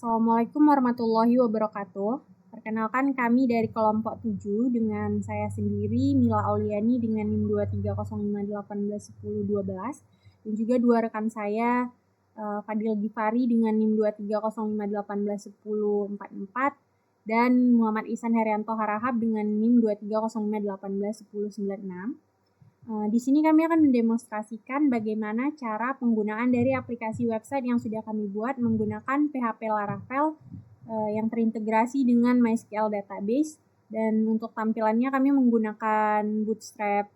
Assalamualaikum warahmatullahi wabarakatuh. Perkenalkan kami dari kelompok 7 dengan saya sendiri Mila Auliani dengan NIM 2305181012 dan juga dua rekan saya Fadil Gifari dengan NIM 2305181044 dan Muhammad Ihsan Herianto Harahap dengan NIM 2305181096. Di sini kami akan mendemonstrasikan bagaimana cara penggunaan dari aplikasi website yang sudah kami buat menggunakan PHP Laravel yang terintegrasi dengan MySQL database, dan untuk tampilannya kami menggunakan Bootstrap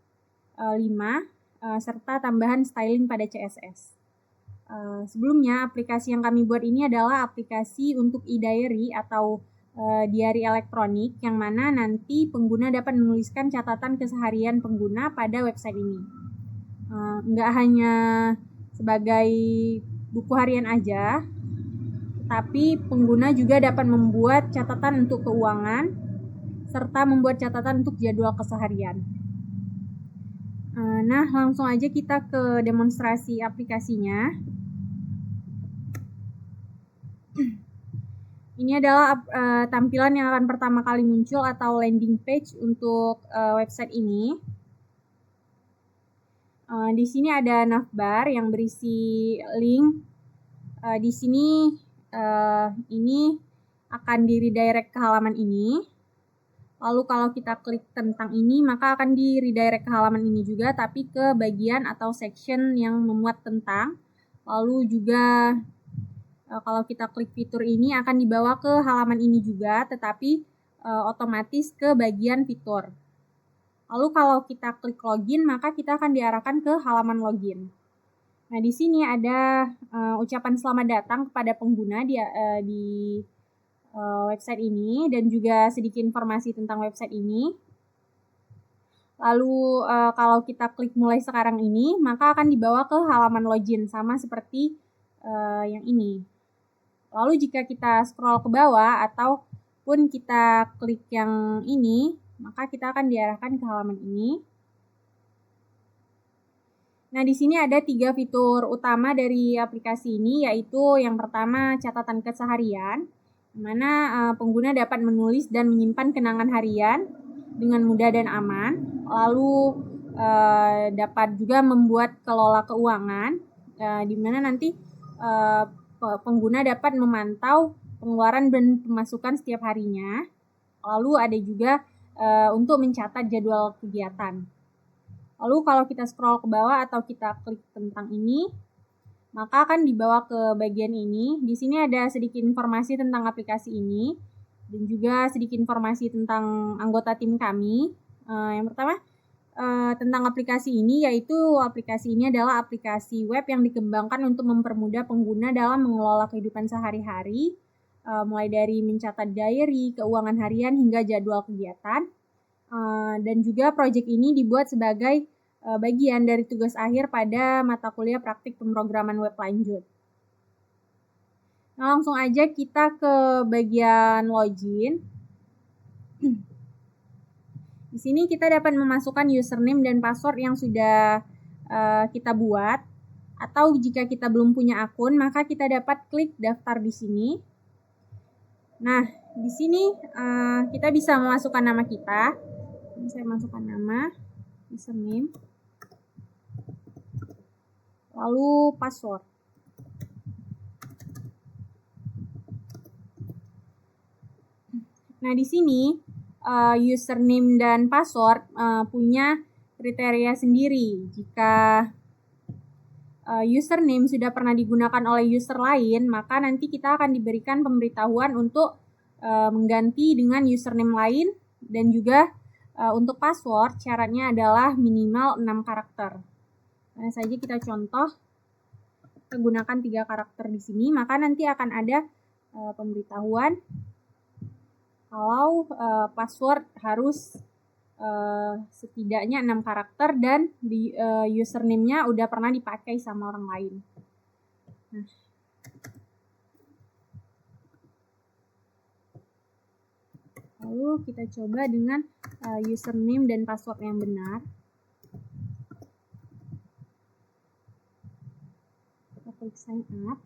5 serta tambahan styling pada CSS. Sebelumnya aplikasi yang kami buat ini adalah aplikasi untuk e-diary atau diary elektronik yang mana nanti pengguna dapat menuliskan catatan keseharian pengguna pada website ini. Nggak hanya sebagai buku harian aja, tapi pengguna juga dapat membuat catatan untuk keuangan serta membuat catatan untuk jadwal keseharian. Nah, langsung aja kita ke demonstrasi aplikasinya. Ini adalah tampilan yang akan pertama kali muncul atau landing page untuk website ini. Di sini ada navbar yang berisi link. Di sini ini akan di-redirect ke halaman ini. Lalu kalau kita klik tentang ini, maka akan di-redirect ke halaman ini juga, tapi ke bagian atau section yang memuat tentang. Lalu juga kalau kita klik fitur ini akan dibawa ke halaman ini juga, tetapi otomatis ke bagian fitur. Lalu kalau kita klik login, maka kita akan diarahkan ke halaman login. Nah, di sini ada ucapan selamat datang kepada pengguna di website ini, dan juga sedikit informasi tentang website ini. Lalu kalau kita klik mulai sekarang ini, maka akan dibawa ke halaman login, sama seperti yang ini. Lalu jika kita scroll ke bawah ataupun kita klik yang ini, maka kita akan diarahkan ke halaman ini. Nah, di sini ada 3 fitur utama dari aplikasi ini, yaitu yang pertama catatan keseharian, di mana pengguna dapat menulis dan menyimpan kenangan harian dengan mudah dan aman. Lalu dapat juga membuat kelola keuangan, di mana nanti pengguna dapat memantau pengeluaran dan pemasukan setiap harinya. Lalu ada juga untuk mencatat jadwal kegiatan. Lalu kalau kita scroll ke bawah atau kita klik tentang ini, maka akan dibawa ke bagian ini. Di sini ada sedikit informasi tentang aplikasi ini dan juga sedikit informasi tentang anggota tim kami. Yang pertama tentang aplikasi ini, yaitu aplikasi ini adalah aplikasi web yang dikembangkan untuk mempermudah pengguna dalam mengelola kehidupan sehari-hari, mulai dari mencatat diary, keuangan harian, hingga jadwal kegiatan. Dan juga proyek ini dibuat sebagai bagian dari tugas akhir pada mata kuliah praktik pemrograman web lanjut. Nah, langsung aja kita ke bagian login. Di sini kita dapat memasukkan username dan password yang sudah kita buat, atau jika kita belum punya akun, maka kita dapat klik daftar di sini. Nah, di sini kita bisa memasukkan nama kita. Saya masukkan nama, username, lalu password. Nah, di sini username dan password punya kriteria sendiri. Jika username sudah pernah digunakan oleh user lain, maka nanti kita akan diberikan pemberitahuan untuk mengganti dengan username lain, dan juga untuk password syaratnya adalah minimal 6 karakter. Nah, saja kita contoh, kita gunakan 3 karakter di sini, maka nanti akan ada pemberitahuan kalau password harus setidaknya 6 karakter dan di username-nya udah pernah dipakai sama orang lain. Nah, lalu kita coba dengan username dan password yang benar. Kita klik sign up.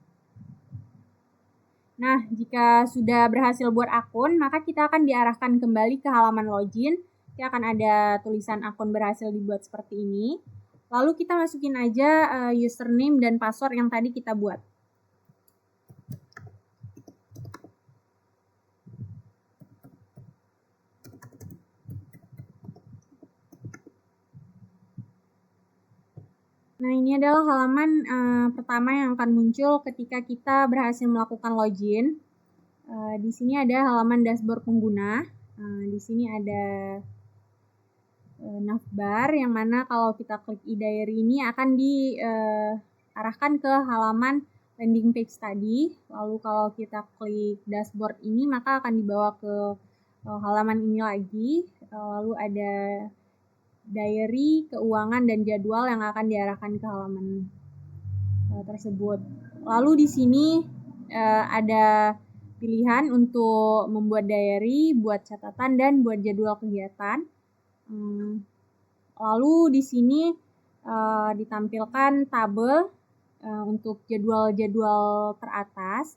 Nah, jika sudah berhasil buat akun, maka kita akan diarahkan kembali ke halaman login. Kita akan ada tulisan akun berhasil dibuat seperti ini. Lalu kita masukin aja username dan password yang tadi kita buat. Nah, ini adalah halaman pertama yang akan muncul ketika kita berhasil melakukan login. Di sini ada halaman dashboard pengguna. Di sini ada navbar yang mana kalau kita klik e-diary ini akan diarahkan ke halaman landing page tadi. Lalu kalau kita klik dashboard ini maka akan dibawa ke halaman ini lagi. Lalu ada diary, keuangan, dan jadwal yang akan diarahkan ke halaman tersebut. Lalu di sini ada pilihan untuk membuat diary, buat catatan, dan buat jadwal kegiatan. Lalu di sini ditampilkan tabel untuk jadwal-jadwal teratas.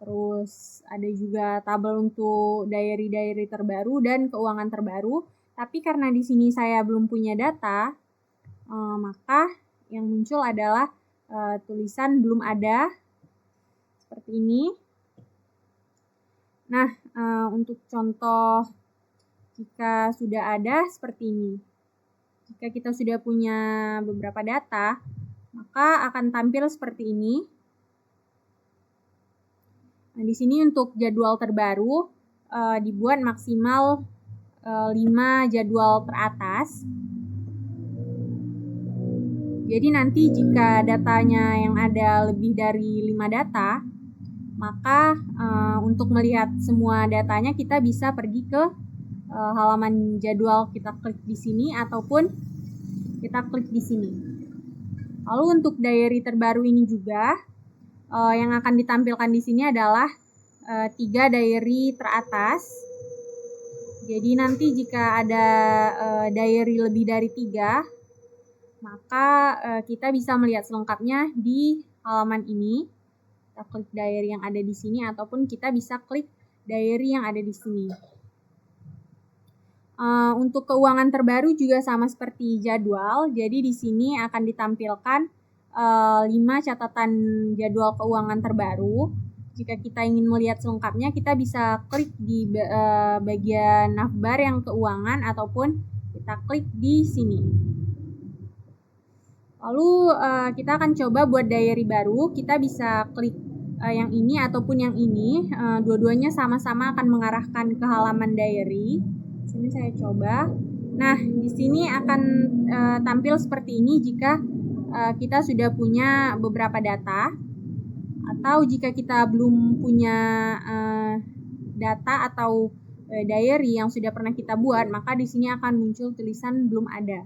Terus ada juga tabel untuk diary-diary terbaru dan keuangan terbaru. Tapi karena di sini saya belum punya data, maka yang muncul adalah tulisan belum ada seperti ini. Nah, untuk contoh jika sudah ada seperti ini. Jika kita sudah punya beberapa data, maka akan tampil seperti ini. Nah, di sini untuk jadwal terbaru dibuat maksimal 5 jadwal teratas. Jadi nanti jika datanya yang ada lebih dari 5 data, maka untuk melihat semua datanya kita bisa pergi ke halaman jadwal, kita klik di sini ataupun kita klik di sini. Lalu untuk diary terbaru ini juga yang akan ditampilkan di sini adalah 3 diary teratas. Jadi nanti jika ada diary lebih dari 3, maka kita bisa melihat selengkapnya di halaman ini. Kita klik diary yang ada di sini ataupun kita bisa klik diary yang ada di sini. Untuk keuangan terbaru juga sama seperti jadwal. Jadi di sini akan ditampilkan 5 catatan jadwal keuangan terbaru. Jika kita ingin melihat selengkapnya, kita bisa klik di bagian navbar yang keuangan ataupun kita klik di sini. Lalu kita akan coba buat diary baru. Kita bisa klik yang ini ataupun yang ini. Dua-duanya sama-sama akan mengarahkan ke halaman diary. Sini saya coba. Nah, di sini akan tampil seperti ini jika kita sudah punya beberapa data, atau jika kita belum punya data atau diary yang sudah pernah kita buat, maka di sini akan muncul tulisan belum ada.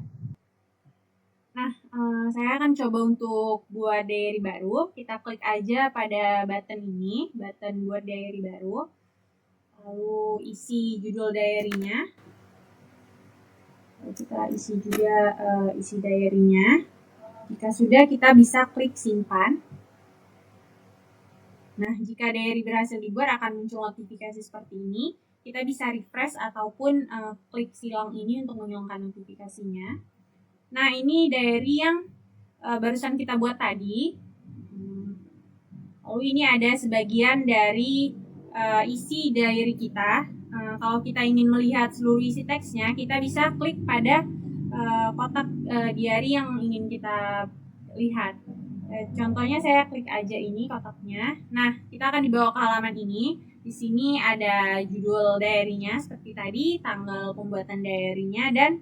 Nah, saya akan coba untuk buat diary baru. Kita klik aja pada button ini, button buat diary baru. Lalu isi judul diary-nya. Lalu kita isi juga isi diary-nya. Jika sudah, kita bisa klik simpan. Nah, jika diary berhasil dibuat akan muncul notifikasi seperti ini. Kita bisa refresh ataupun klik silang ini untuk menghilangkan notifikasinya. Nah, ini diary yang barusan kita buat tadi. Lalu ini ada sebagian dari isi diary kita. Kalau kita ingin melihat seluruh isi teksnya, kita bisa klik pada kotak diary yang ingin kita lihat. Contohnya saya klik aja ini kotaknya. Nah, kita akan dibawa ke halaman ini. Di sini ada judul diary-nya seperti tadi, tanggal pembuatan diary-nya, dan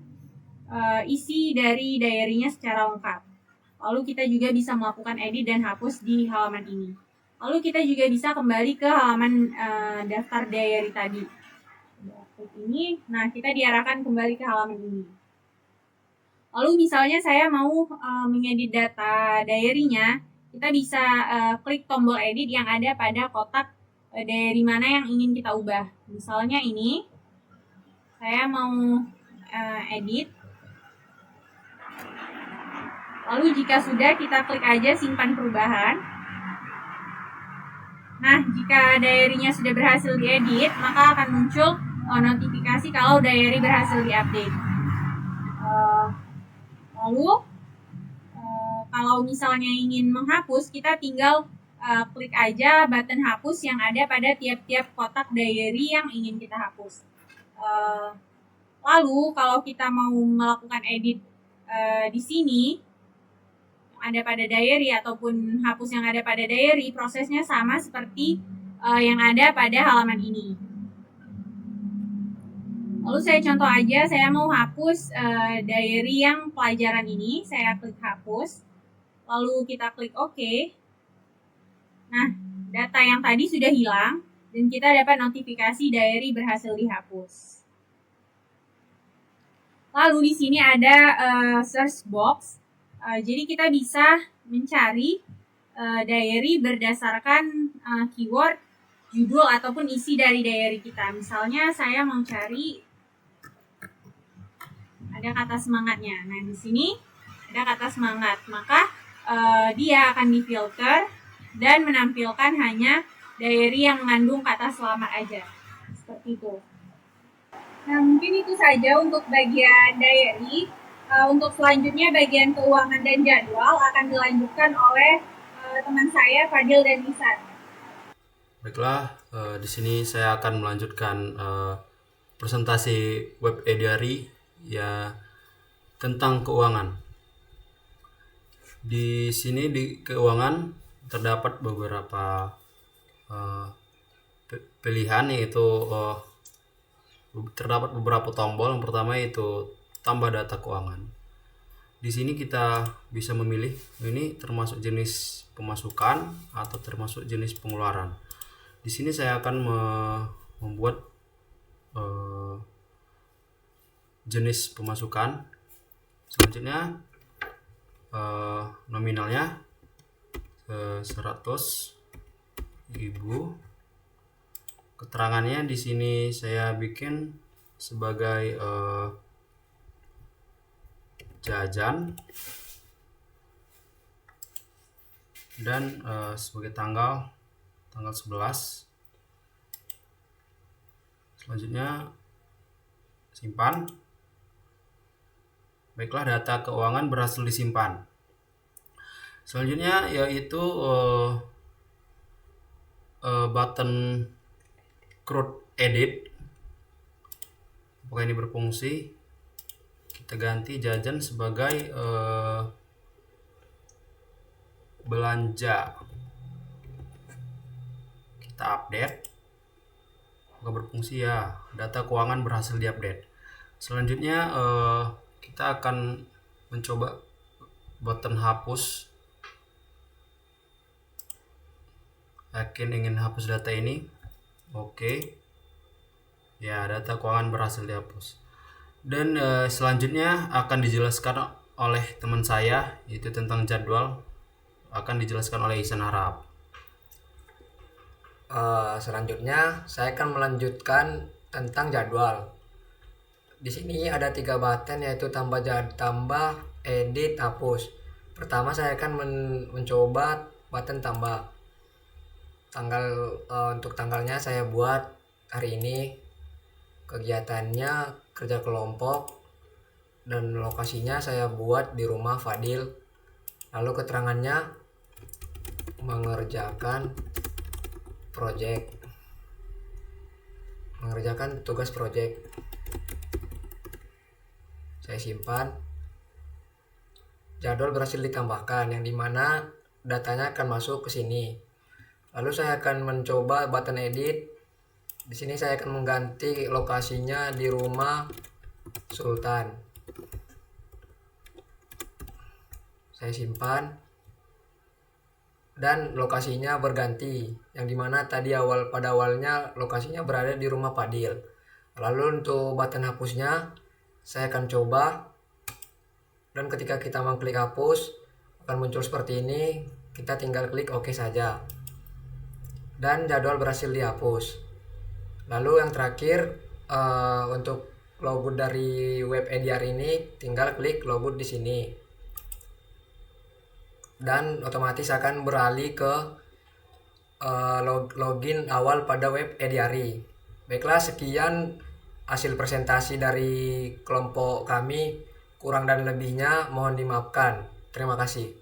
isi dari diary-nya secara lengkap. Lalu kita juga bisa melakukan edit dan hapus di halaman ini. Lalu kita juga bisa kembali ke halaman daftar diary tadi. Klik ini, nah kita diarahkan kembali ke halaman ini. Lalu misalnya saya mau mengedit data diary-nya, kita bisa klik tombol edit yang ada pada kotak diary mana yang ingin kita ubah. Misalnya ini, saya mau edit. Lalu jika sudah, kita klik aja simpan perubahan. Nah, jika diary-nya sudah berhasil diedit, maka akan muncul notifikasi kalau diary berhasil diupdate. Lalu, kalau misalnya ingin menghapus, kita tinggal klik aja button hapus yang ada pada tiap-tiap kotak diary yang ingin kita hapus. Lalu, kalau kita mau melakukan edit di sini, ada pada diary ataupun hapus yang ada pada diary, prosesnya sama seperti yang ada pada halaman ini. Lalu saya contoh aja, saya mau hapus diary yang pelajaran ini, saya klik hapus, lalu kita klik OK. Nah, data yang tadi sudah hilang dan kita dapat notifikasi diary berhasil dihapus. Lalu di sini ada search box. Jadi kita bisa mencari diary berdasarkan keyword, judul ataupun isi dari diary kita. Misalnya saya mau cari ada kata semangatnya. Nah, di sini ada kata semangat. Maka dia akan difilter dan menampilkan hanya diary yang mengandung kata selamat aja. Seperti itu. Nah, mungkin itu saja untuk bagian diary. Untuk selanjutnya bagian keuangan dan jadwal akan dilanjutkan oleh teman saya Fadil dan Nisan. Baiklah, di sini saya akan melanjutkan presentasi web e-diary ya tentang keuangan. Di sini di keuangan terdapat beberapa pilihan, yaitu terdapat beberapa tombol. Yang pertama yaitu tambah data keuangan. Di sini kita bisa memilih ini termasuk jenis pemasukan atau termasuk jenis pengeluaran. Di sini saya akan membuat jenis pemasukan. Selanjutnya nominalnya 100.000. Keterangannya di sini saya bikin sebagai jajan dan sebagai tanggal 11. Selanjutnya simpan. Baiklah, data keuangan berhasil disimpan. Selanjutnya yaitu button create edit. Apakah ini berfungsi? Kita ganti jajan sebagai belanja. Kita update. Apakah berfungsi? Ya, data keuangan berhasil diupdate. Selanjutnya kita akan mencoba button hapus. Yakin ingin hapus data ini? Oke. Ya, data keuangan berhasil dihapus. Dan selanjutnya akan dijelaskan oleh teman saya, yaitu tentang jadwal, akan dijelaskan oleh Ihsan Harahap. Selanjutnya saya akan melanjutkan tentang jadwal. Di sini ada 3 button, yaitu tambah, edit, hapus. Pertama saya akan mencoba button tambah. Untuk tanggalnya saya buat hari ini. Kegiatannya kerja kelompok dan lokasinya saya buat di rumah Fadil. Lalu keterangannya mengerjakan tugas project. Saya simpan. Jadwal berhasil ditambahkan, yang dimana datanya akan masuk ke sini. Lalu saya akan mencoba button edit. Di sini saya akan mengganti lokasinya di rumah Sultan. Saya simpan dan lokasinya berganti, yang dimana tadi pada awalnya lokasinya berada di rumah Fadil. Lalu untuk button hapusnya saya akan coba, dan ketika kita mengklik hapus akan muncul seperti ini. Kita tinggal klik OK saja dan jadwal berhasil dihapus. Lalu yang terakhir, untuk logout dari web e-diary ini tinggal klik logout di sini dan otomatis akan beralih ke login awal pada web Ediari. Baiklah, sekian hasil presentasi dari kelompok kami. Kurang dan lebihnya mohon dimaafkan. Terima kasih.